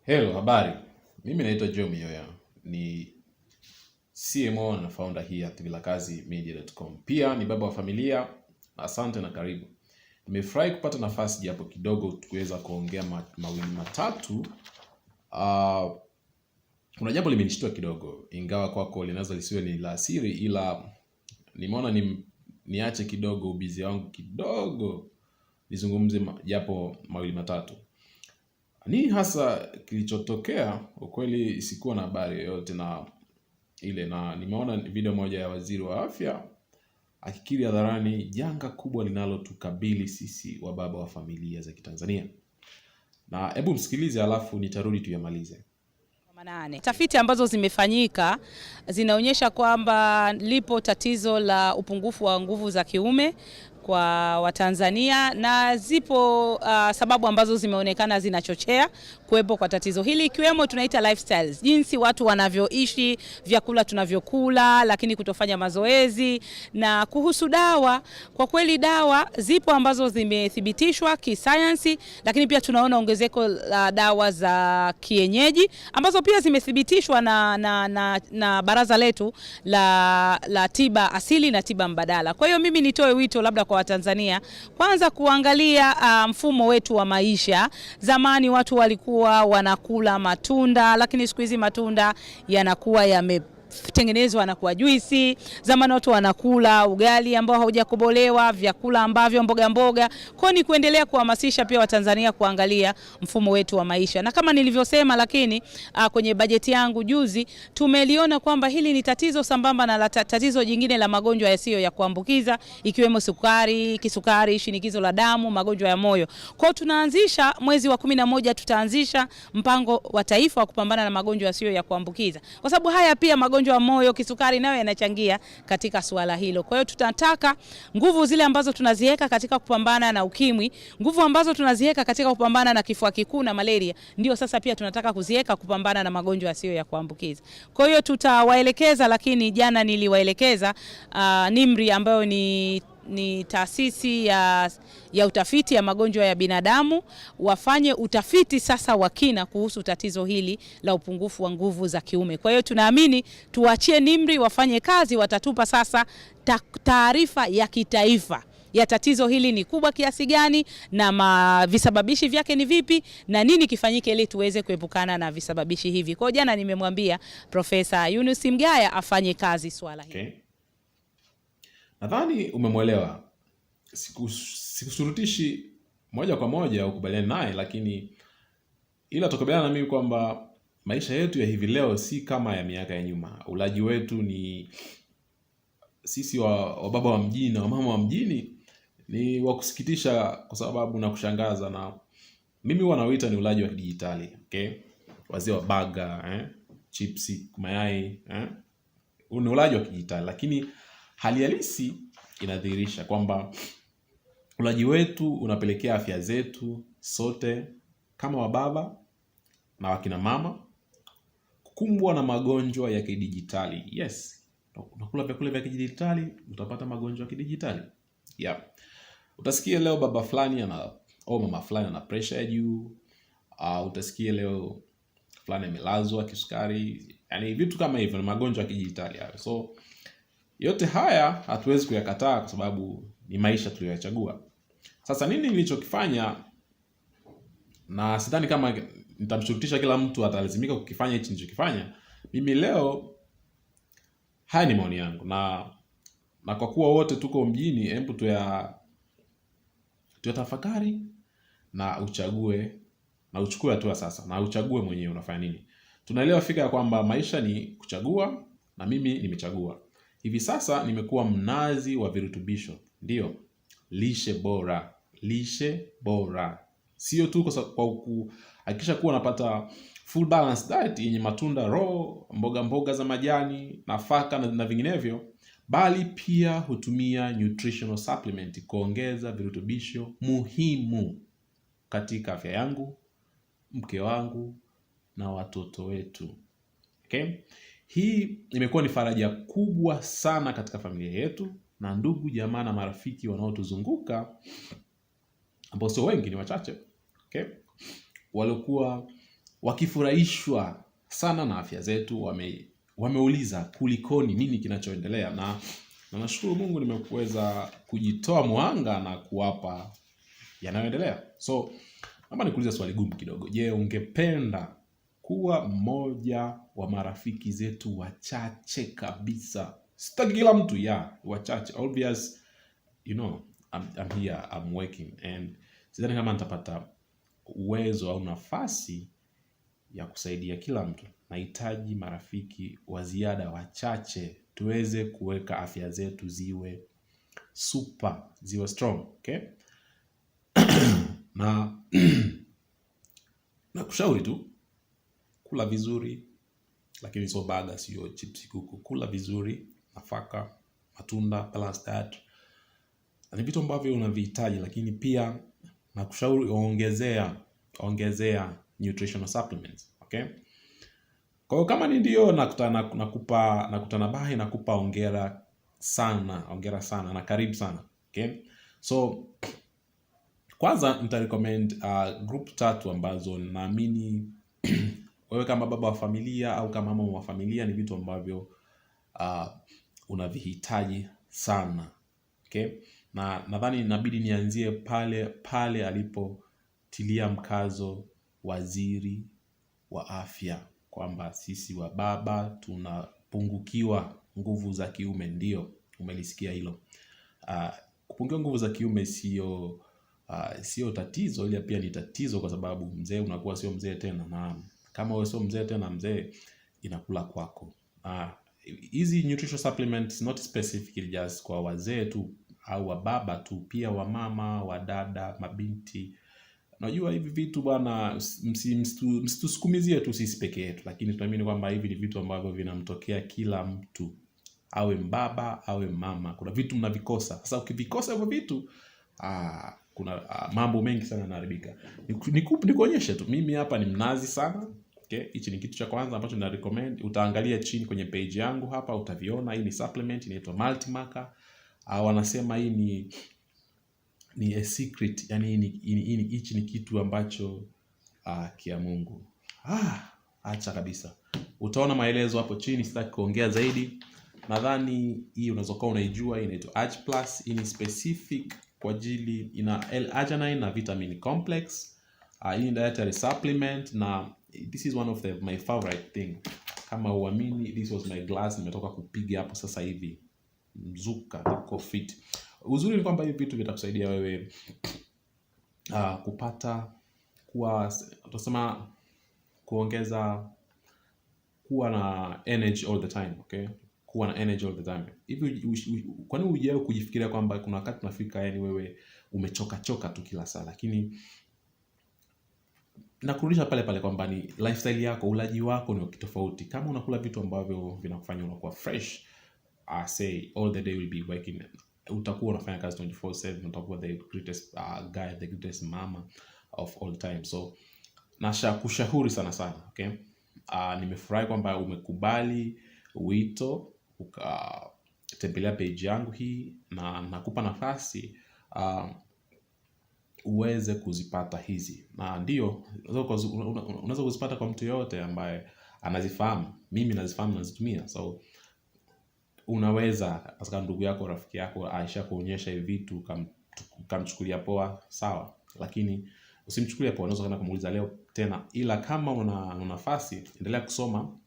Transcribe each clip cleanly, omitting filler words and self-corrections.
Hello, habari. Mimi naitwa Joe Mioya. Ni CMO na founder hii at vilakazi-media.com. Pia ni baba wa familia. Asante na karibu. Nimefurahi kupata nafasi japo kidogo kuweza kuongea mawili matatu. Kuna jambo limenishtua kidogo, ingawa kwako linaweza lisiwe ni la siri, ila nimeona niache kidogo ubizi wangu kidogo nizungumze japo mawili matatu. Nini hasa kilichotokea? Ukweli sikuwa na habari yoyote na nimeona video moja ya waziri wa afya akikiri hadharani janga kubwa linalotukabili sisi wa baba wa familia za Kitanzania. Na hebu msikilize alafu nitarudi tuyamalize. Tafiti ambazo zimefanyika zinaonyesha kwamba lipo tatizo la upungufu wa nguvu za kiume kwa Watanzania, na zipo sababu ambazo zimeonekana zinachochea kuwepo kwa tatizo hili, ikiwemo tunaita lifestyles, jinsi watu wanavyoishi, vyakula tunavyokula, lakini kutofanya mazoezi. Na kuhusu dawa, kwa kweli dawa zipo ambazo zimethibitishwa kisayansi, lakini pia tunaona ongezeko la dawa za kienyeji ambazo pia zimethibitishwa na baraza letu la tiba asili na tiba mbadala. Kwa hiyo mimi nitoe wito labda kwa Watanzania kwanza kuangalia mfumo wetu wa maisha. Zamani watu walikuwa wanakula matunda, lakini siku hizi matunda yanakuwa yametengenezwa na kuwa juisi. Zamani watu wanakula ugali ambao haujakobolewa, vyakula ambavyo mboga. Kwa ni kuendelea kuhamasisha pia Watanzania kuangalia mfumo wetu wa maisha. Na kama nilivyosema, lakini kwenye bajeti yangu juzi tumeliona kwamba hili ni tatizo sambamba na tatizo jingine la magonjwa yasiyo ya kuambukiza, ikiwemo sukari, kisukari, shinikizo la damu, magonjwa ya moyo. Kwa tunaanzisha mwezi wa 11 tutaanzisha mpango wa taifa wa kupambana na magonjwa yasiyo ya kuambukiza. Kwa sababu haya pia magonjwa ya moyo, kisukari nayo yanachangia katika suala hilo. Kwa hiyo tutataka nguvu zile ambazo tunaziweka katika kupambana na ukimwi, nguvu ambazo tunaziweka katika kupambana na kifua kikuu na malaria, ndio sasa pia tunataka kuziweka kupambana na magonjwa yasiyo ya kuambukiza. Kwa hiyo tutawaelekeza, lakini jana niliwaelekeza NIMR ambayo ni taasisi ya utafiti ya magonjwa ya binadamu wafanye utafiti sasa wa kina kuhusu tatizo hili la upungufu wa nguvu za kiume. Kwa hiyo tunaamini tuachie NIMR wafanye kazi, watatupa sasa taarifa ya kitaifa ya tatizo hili ni kubwa kiasi gani na visababishi vyake ni vipi na nini kifanyike ili tuweze kuepukana na visababishi hivi. Kwa jana nimemwambia Profesa Yunus Mgaya afanye kazi swala hili. Okay. Nadhani umemwelewa. Sikushurutishi moja kwa moja ukubaliane naye, lakini ila tukubaliana na mimi kwamba maisha yetu ya hivi leo si kama ya miaka ya nyuma. Ulaji wetu ni sisi wa baba wa mjini na wa mama wa mjini ni wa kusikitisha kwa sababu na kushangaza, na mimi huwa nauita ni ulaji wa kidijitali. Okay? Wazee wa burger, chipsi, mayai, ni ulaji wa kidijitali, lakini hali halisi inadhihirisha kwamba ulaji wetu unapelekea afya zetu sote kama wababa na wakina mama kukumbwa na magonjwa ya kidijitali. Yes, unakula vyakula vya kidijitali, utapata magonjwa ya kidijitali. Yeah. Utasikia leo baba fulani au mama fulani ana pressure ya juu, utasikia leo fulani amelazwa kisukari, yani vitu kama hivyo ni magonjwa ya kidijitali hayo. So yote haya hatuwezi kuyakataa kwa sababu ni maisha tuliyochagua. Sasa nini nilichokifanya, na sidhani kama nitamshurutisha kila mtu atalazimika kukifanya hichi nilichokifanya. Mimi leo haya ni maoni yangu, na kwa kuwa wote tuko mjini, hebu tuyatafakari na uchague na uchukue hatua sasa, na uchague mwenyewe unafanya nini. Tunaelewa fika ya kwamba maisha ni kuchagua, na mimi nimechagua. Hivi sasa nimekuwa mnazi wa virutubisho. Ndio, lishe bora. Sio tu kwa kuhakikisha kuwa napata full balanced diet yenye matunda raw, mboga za majani, nafaka na vinginevyo, bali pia hutumia nutritional supplement kuongeza virutubisho muhimu katika afya yangu, mke wangu na watoto wetu. Okay? Hii imekuwa ni faraja kubwa sana katika familia yetu, na ndugu jamaa na marafiki wanaotuzunguka ambao sio wengi, ni wachache. Okay? Walikuwa wakifurahishwa sana na afya zetu, wameuliza kulikoni, nini kinachoendelea, na nashukuru Mungu nimeweza kujitoa mwanga na kuwapa yanayoendelea. So naomba nikuulize swali gumu kidogo. Je, ungependa kuwa mmoja wa marafiki zetu wachache kabisa? Sitaki kila mtu, wachache. Obvious, I'm here, I'm working, and sidhani kama nitapata uwezo au nafasi ya kusaidia kila mtu. Nahitaji marafiki wa ziada wachache tuweze kuweka afya zetu ziwe super, ziwe strong, okay? na kushauri tu, kula vizuri, lakini sio baga, sio chips kuku. Kula vizuri, nafaka, matunda, balanced diet. Ni vitu ambavyo unavihitaji, lakini pia nakushauri ongezea nutritional supplements, okay? Kwa hiyo kama ni ndio, nakutana bahi, nakupa hongera sana na karibu sana, okay? So kwanza nitarecommend group 3 ambazo naamini wewe kama baba wa familia au kama mama wa familia ni vitu ambavyo unavihitaji sana, okay? Na nadhani inabidi nianzie pale alipotilia mkazo waziri wa afya, kwamba sisi wa baba tunapungukiwa nguvu za kiume. Ndio, umelisikia hilo. Kupungukiwa nguvu za kiume sio tatizo, ila pia ni tatizo, kwa sababu mzee unakuwa sio mzee tena, na kama wewe sio mzee tena, mzee inakula kwako. Hizi nutritional supplements not specifically just kwa wazee tu au wa baba tu, pia wa mama, wa dada, mabinti. Najua hivi vitu bwana, msitusukumizie tu sisi peke yetu, lakini tunaamini kwamba hivi ni vitu ambavyo vinamtokea kila mtu, awe mbaba awe mama. Kuna vitu mnavikosa. Sasa ukivikosa hivyo vitu, kuna mambo mengi sana yanaharibika. Nikuonyeshe tu, mimi hapa ni mnazi sana, okay? Hichi ni kitu cha kwanza ambacho na recommend. Utaangalia chini kwenye page yangu hapa, utaviona. Hii ni supplement inaitwa Multimaker. Wanasema hii ni a secret, yani hichi ni kitu ambacho kia Mungu. Acha kabisa. Utaona maelezo hapo chini, sitaki kuongea zaidi. Nadhani hii unaweza kuwa unaijua, inaitwa Arg Plus. Hii ni specific kwa ajili, ina L-arginine na vitamin complex. Hii ni dietary supplement, na this is one of my favorite thing. Kama uamini, this was my glass, nimetoka kupiga hapo sasa hivi. Mzuka, niko fit. Uzuri ni kwamba hivi vitu vitakusaidia wewe kupata kuwa na energy all the time, okay? Kuwa na energy all the time. Hivi kwa nini uje kujifikiria kwamba kuna wakati unafika, yani wewe umechoka tu kila saa? Lakini nakurudisha pale kwamba ni lifestyle yako, ulaji wako ni tofauti. Kama unakula vitu ambavyo vinakufanya unakuwa fresh, say all the day will be working, utakuwa unafanya kazi 24/7, utakuwa the greatest guy, the greatest mama of all time. So nashakushauri sana, okay? Nimefurahi kwamba umekubali wito ukatembelea page yangu hii, na nakupa nafasi uweze kuzipata hizi. Na ndio unaweza kuzipata kwa mtu yote ambaye anazifahamu. Mimi nazifahamu, nazitumia. So unaweza asika ndugu yako, rafiki yako aisha kuonyesha hivi vitu, kamchukulia poa, sawa, lakini usimchukulie poa. Unaweza kana kumuuliza leo tena, ila kama una nafasi, endelea kusoma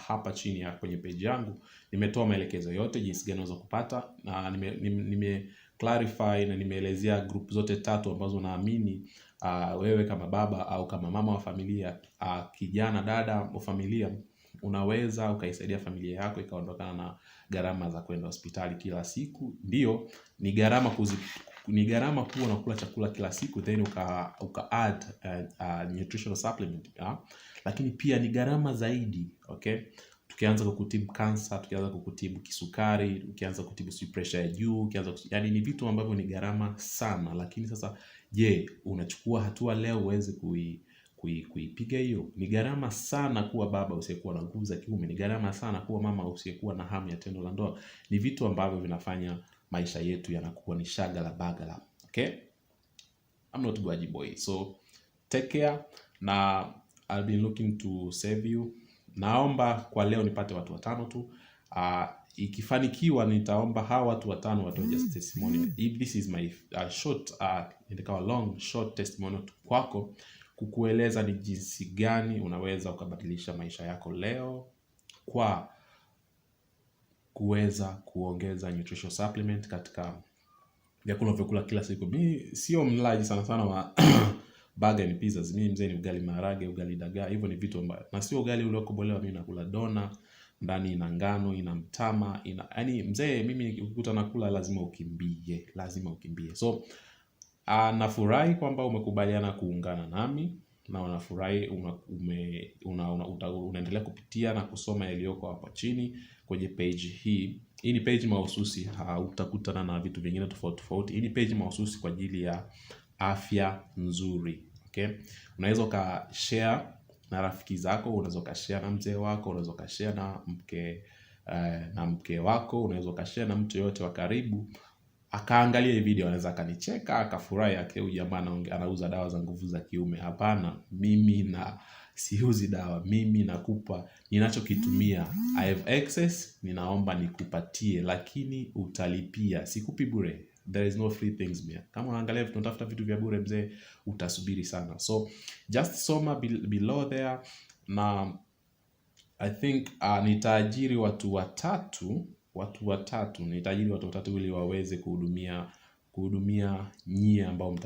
hapa chini kwenye page yangu. Nimetoa maelekezo yote jinsi gani unaweza kupata, na nime clarify na nimeelezea group zote 3 ambazo naamini wewe kama baba au kama mama wa familia, kijana, dada wa familia, unaweza ukaisaidia familia yako ikaondokana na gharama za kwenda hospitali kila siku. Ndio, ni gharama kuwa unakula chakula kila siku then uka add nutritional supplement, lakini pia ni gharama zaidi, okay? Tukianza kukutibu cancer, tukianza kukutibu kisukari, ukianza kutibu pressure ya juu, yani ni vitu ambavyo ni gharama sana. Lakini sasa, je, unachukua hatua leo uweze kuipiga hiyo? Ni gharama sana kuwa baba usiyekuwa na nguvu za kiume, ni gharama sana kuwa mama usiyekuwa na hamu ya tendo la ndoa. Ni vitu ambavyo vinafanya maisha yetu yanakuwa ni shagala bagala, okay? I'm not Gwaji boy. So take care, na I've been looking to save you. Naomba kwa leo nipate watu 5 tu. Ikifanikiwa nitaomba hawa watu 5 watoe just testimonial. If this is my short nitakawa long short testimonial kwako, kukueleza ni jinsi gani unaweza ukabadilisha maisha yako leo kwa kuweza kuongeza nutritional supplement katika vyakula kila siku. Mimi sio mlaji sana wa burger and pizzas. Mimi mzee ni ugali maharage, ugali dagaa, hivyo ni vitu ambavyo, na sio ugali uliokobolewa. Mimi nakula dona, ndani ina ngano, ina mtama, yani mzee mimi ukikuta nakula lazima ukimbie. So nafurahi kwamba umekubaliana kuungana nami, na unafurahi unaendelea kupitia na kusoma yaliyoko hapa chini kwenye page hii. Hii ni page mahususi, utakutana na vitu vingine tofauti. Hii ni page mahususi kwa ajili ya afya nzuri. Okay? Unaweza ukashare na rafiki zako, unaweza ukashare na mzee wako, unaweza ukashare na mke wako, unaweza ukashare na mtu yote wa karibu. Akaangalia hii video, anaweza akanicheka, akafurahi, huyu jamaa anauza dawa za nguvu za kiume. Hapana, mimi siuzi dawa. Mimi nakupa ninachokitumia. I have access, ninaomba nikupatie, lakini utalipia. Sikupi bure. There is no free things here. Kama unaangalia tunatafuta vitu vya bure mzee, utasubiri sana. So just soma below there, na I think nitaajiri watu watatu nitaajiri watu watatu ili waweze kuhudumia nyie ambao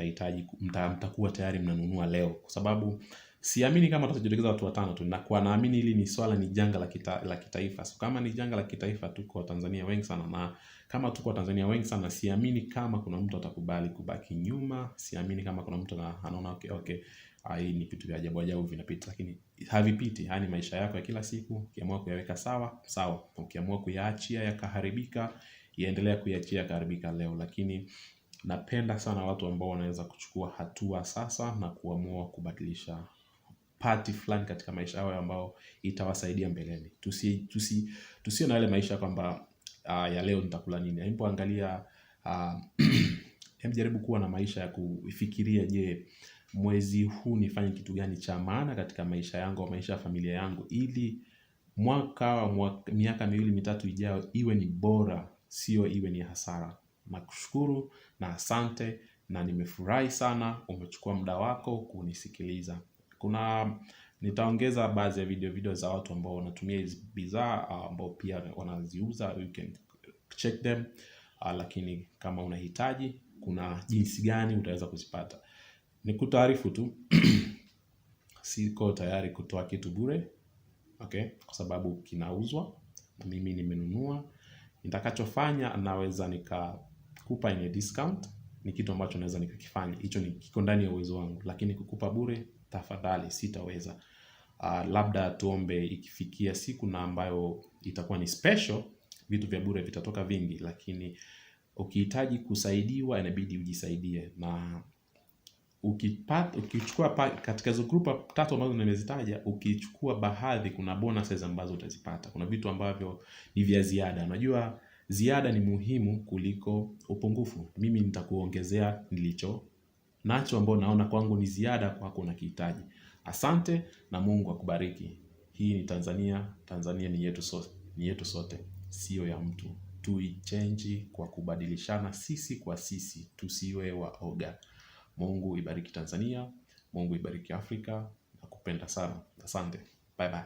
mtakuwa tayari mnanunua leo, kwa sababu siamini kama tutajitokeza watu 5 tu. Naamini hili ni swala, ni janga la kitaifa. So kama ni janga la kitaifa, tuko Tanzania wengi sana, na kama tuko Tanzania wengi sana, siamini kama kuna mtu atakubali kubaki nyuma. Siamini kama kuna mtu anaona okay hii ni vitu vya ajabu vinapita, lakini havipiti. Haya ni maisha yako ya kila siku. Ukiamua kuyaweka sawa. Ukiamua kuyaachia yakaharibika, yaendelea kuyaachia yakaharibika leo. Lakini napenda sana watu ambao wanaweza kuchukua hatua sasa na kuamua kubadilisha party fulani katika maisha yao ambao itawasaidia mbeleni. Tusio na yale maisha kwamba ya leo nitakula nini. Ninapoangalia jaribu kuwa na maisha ya kufikiria, je, mwezi huu nifanye kitu gani cha maana katika maisha yangu, maisha ya familia yangu, ili miaka 2-3 ijayo iwe ni bora, sio iwe ni hasara. Nakushukuru na asante, na nimefurahi sana umechukua muda wako kunisikiliza. Nitaongeza baadhi ya video za watu ambao wanatumia hizi bidhaa ambao pia wanaziuza. You can check them. Lakini kama unahitaji, kuna jinsi gani utaweza kuzipata. Nikutaarifu tu siko tayari kutoa kitu bure. Okay? Kwa sababu kinauzwa na mimi nimenunua. Nitakachofanya, naweza nikakupa in a discount. Ni kitu ambacho naweza nikakifanya. Hicho ni kiko ndani ya uwezo wangu, lakini kukupa bure, tafadhali sitaweza. Labda tuombe ikifikia siku na ambayo itakuwa ni special, vitu vya bure vitatoka vingi. Lakini ukihitaji kusaidiwa, inabidi ujisaidie. Na ukichukua katika hizo group 3 ambazo nimezitaja, ukichukua baadhi, kuna bonuses ambazo utazipata. Kuna vitu ambavyo ni vya ziada. Unajua ziada ni muhimu kuliko upungufu. Mimi nitakuongezea nilicho nacho, ambao naona kwangu ni ziada, kwako unakihitaji. Asante na Mungu akubariki. Hii ni Tanzania. Tanzania ni yetu sote, sio ya mtu. Tuichange kwa kubadilishana sisi kwa sisi, tusiwe waoga. Mungu ibariki Tanzania, Mungu ibariki Afrika. Nakupenda sana. Asante. Bye bye.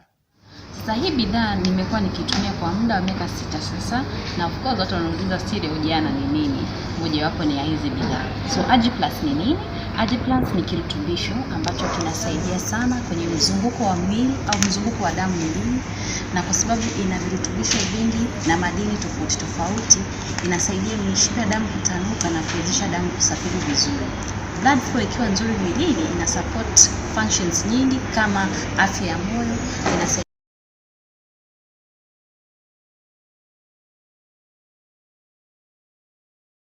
Sasa hii bidhaa nimekuwa nikitumia kwa muda wa miaka 6 sasa, na of course watu wanauliza cereal jana ni nini. Moja wapo ni ya hizi bidhaa. So AjiPlus ni nini? AjiPlus ni kirutubisho ambacho kinasaidia sana kwenye mzunguko wa mwili au mzunguko wa damu mwilini, na kwa sababu ina virutubisho vingi na madini tofauti, inasaidia mishipa ya damu kutanuka na kuwezesha damu kusafiri vizuri. Blood flow ikiwa nzuri mwilini, ina support functions nyingi kama afya ya moyo,